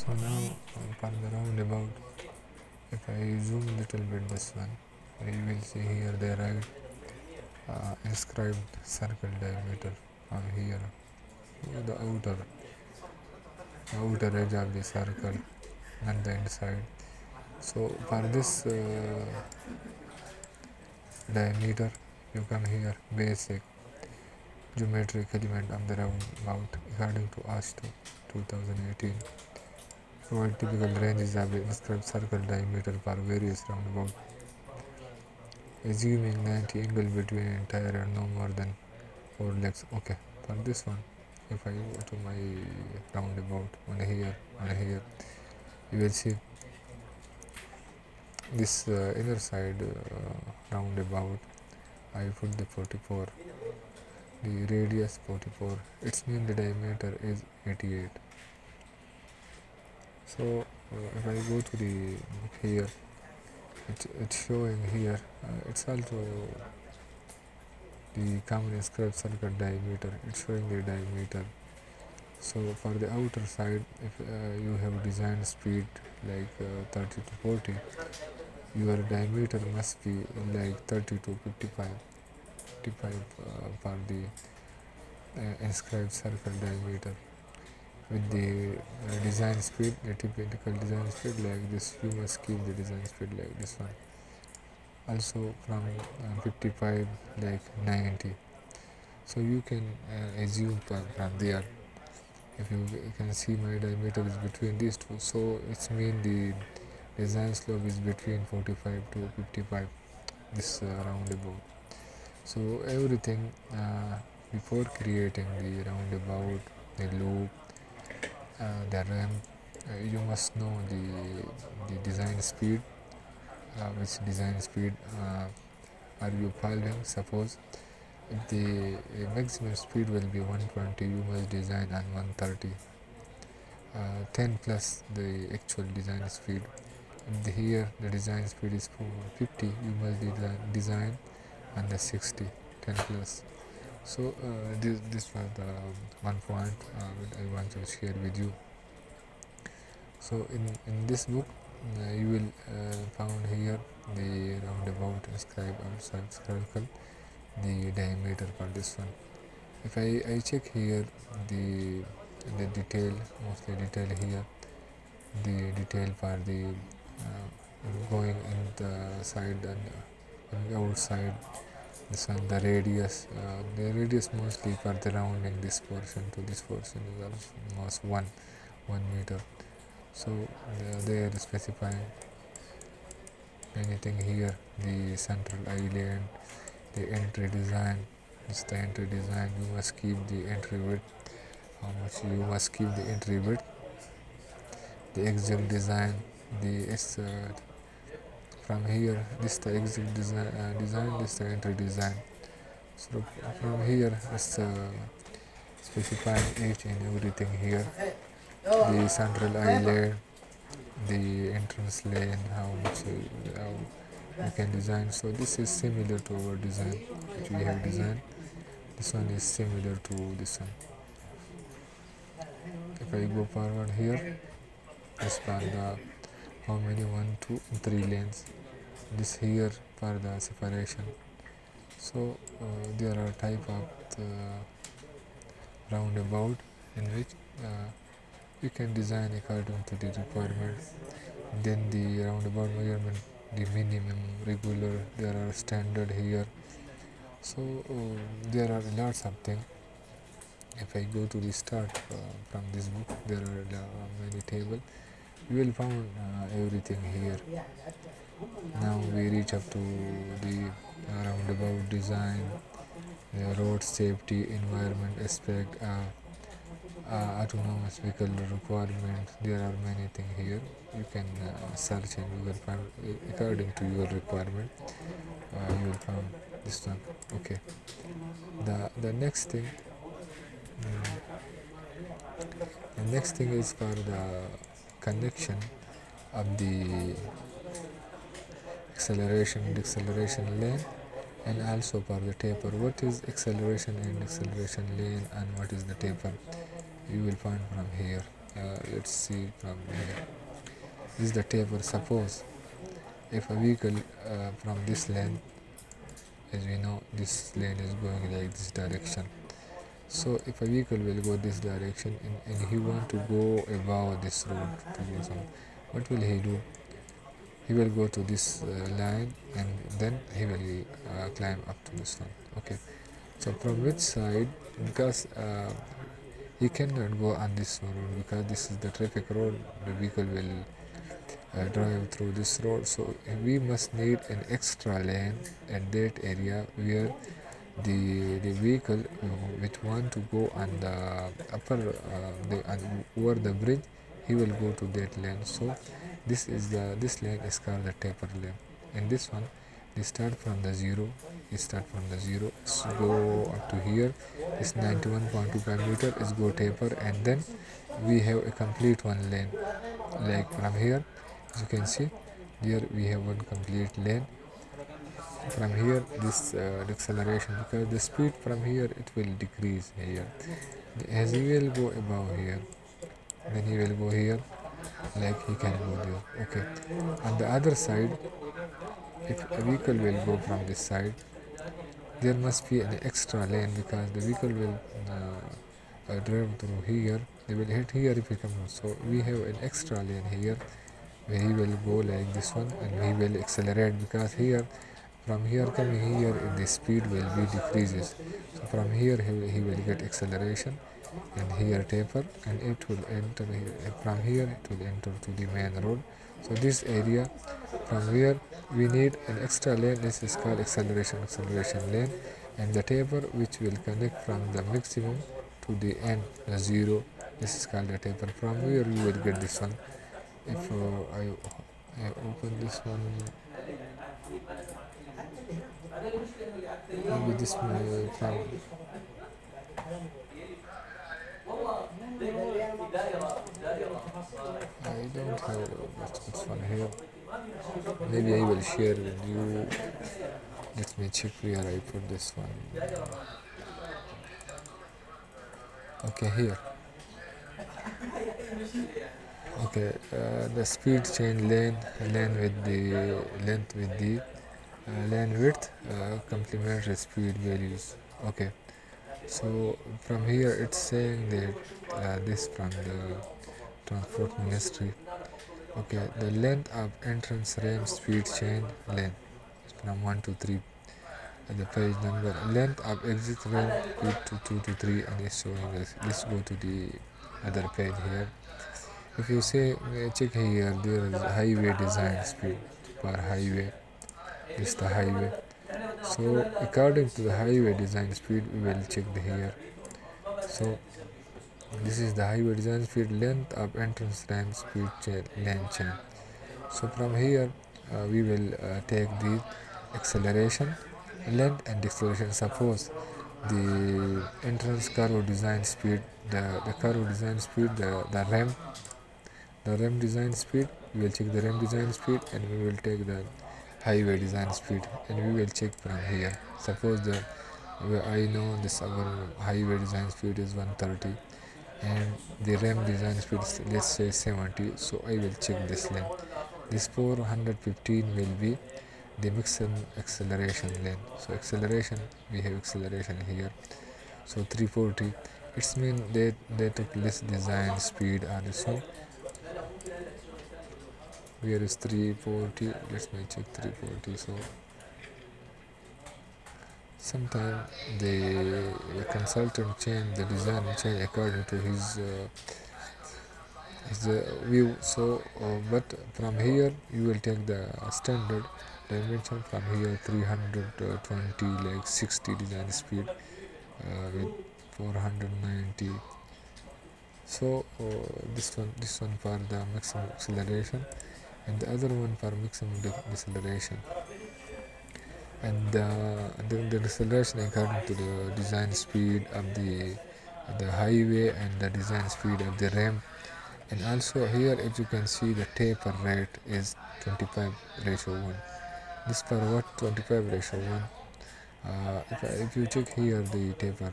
So now for the roundabout, if I zoom little bit this one, you will see here they write inscribed circle diameter from here to the outer edge of the circle and the inside. So for this diameter, you come here basic geometric element of the roundabout according to ASTO 2018. Provide typical ranges of the inscribed circle diameter for various roundabout, assuming 90 angle between entire and no more than 4 legs. Okay, for this one, if I go to my roundabout on here, you will see this inner side roundabout. I put the 44, the radius 44. Its mean the diameter is 88. So if I go to the here, it's showing here. It's also the common inscribed circle diameter. It's showing the diameter. So for the outer side, if you have design speed like 30 to 40, your diameter must be like 30 to 55 for the inscribed circle diameter. With the design speed, the typical design speed like this, you must keep the design speed like this one. Also from 55 like 90. So you can assume from there. If you can see my diameter is between these two, so it's mean the design slope is between 45 to 55. This roundabout. So everything before creating the roundabout, the loop, the ramp, you must know the design speed. Which design speed are you following? Suppose if the maximum speed will be 120, you must design on 130. 10 plus the actual design speed. If here the design speed is 50, you must design on the 60, 10 plus. So this was the one point I want to share with you. So in this book, you will found here the roundabout inscribed outside circle, the diameter for this one. If I check here the detail, mostly detail here, the detail for the going in the side and outside. This one, the radius mostly for the rounding this portion to this portion is almost 1 meter. So they are specifying anything here, the central island, the entry design. This the entry design. You must keep the entry width. How much you must keep the entry width. The exit design. From here. This the exit design. This the entry design. So from here, it's specifying each and everything here. The central island, the entrance lane, how much you can design. So this is similar to our design which we have designed. This one is similar to this one. If I go forward here, this for the how many 1, 2, 3 lanes. This here for the separation. So there are type of roundabout in which you can design according to the requirement. Then the roundabout measurement, the minimum, regular, there are standard here. So there are lots of things. If I go to the start from this book, there are many tables. You will find everything here. Now we reach up to the roundabout design, the road safety, environment aspect, autonomous vehicle requirements. There are many things here. You can search and you will find according to your requirement. You will find this one. Okay. The next thing. The next thing is for the connection of the acceleration and deceleration lane, and also for the taper. What is acceleration and deceleration lane and what is the taper? You will find from here. let's see from here. This is the taper. Suppose if a vehicle from this lane, as we know, this lane is going like this direction. So if a vehicle will go this direction and he want to go above this road to go some, what will he do? He will go to this line and then he will climb up to this one. Okay. So from which side? Because he cannot go on this road because this is the traffic road. The vehicle will drive through this road. So we must need an extra lane at that area where the vehicle which want to go on the over the bridge, he will go to that lane. So this lane is called the taper lane. And this one, they start from the zero. You start from the zero, so go up to here. This 91.25 meter is go taper, and then we have a complete one lane. Like from here, as you can see, here we have one complete lane. From here, this acceleration, because the speed from here it will decrease here. As he will go above here, then he will go here, like he can go there. Okay. On the other side, if a vehicle will go from this side, there must be an extra lane because the vehicle will drive through here. They will hit here if he comes. So we have an extra lane here where he will go like this one and he will accelerate because here from here coming here the speed will be decreases. So from here he will get acceleration and here taper and it will enter here. From here it will enter to the main road. So this area from where we need an extra lane, this is called acceleration lane, and the taper which will connect from the maximum to the end, the zero, this is called the taper. From where you will get this one. If I open this one, maybe this may from I don't have what's one here. Maybe I will share with you. Let me check where I put this one. Okay, here. Okay, the speed change lane with the length with the lane width, complementary speed values. Okay, so from here it's saying that this from the transport ministry. Okay, the length of entrance ramp speed change lane from 1 to 3. And the page number, length of exit ramp speed to 2 to 3, and it's showing us. Let's go to the other page here. If you say check here, there is highway design speed for highway. This is the highway. So according to the highway design speed, we will check the here. So this is the highway design speed, length of entrance ramp speed lane change. So from here we will take the acceleration, length and acceleration. Suppose the entrance curve design speed, the curve design speed, the ramp design speed, we will check the ramp design speed and we will take the highway design speed and we will check from here. Suppose I know this our highway design speed is 130 and the ramp design speed is, let's say, 70. So I will check this lane. This 415 will be the maximum acceleration lane. So acceleration, we have acceleration here. So 340, it's mean they took less design speed on this one. Where is 340? Let me check 340. So sometimes the consultant change the design change according to his view. So but from here you will take the standard dimension. From here 320 like 60 design speed with 490. So this one for the maximum acceleration and the other one for maximum deceleration, and the deceleration according to the design speed of the highway and the design speed of the ramp. And also here, if you can see, the taper rate is 25:1. This for what? 25:1. If you check here the taper,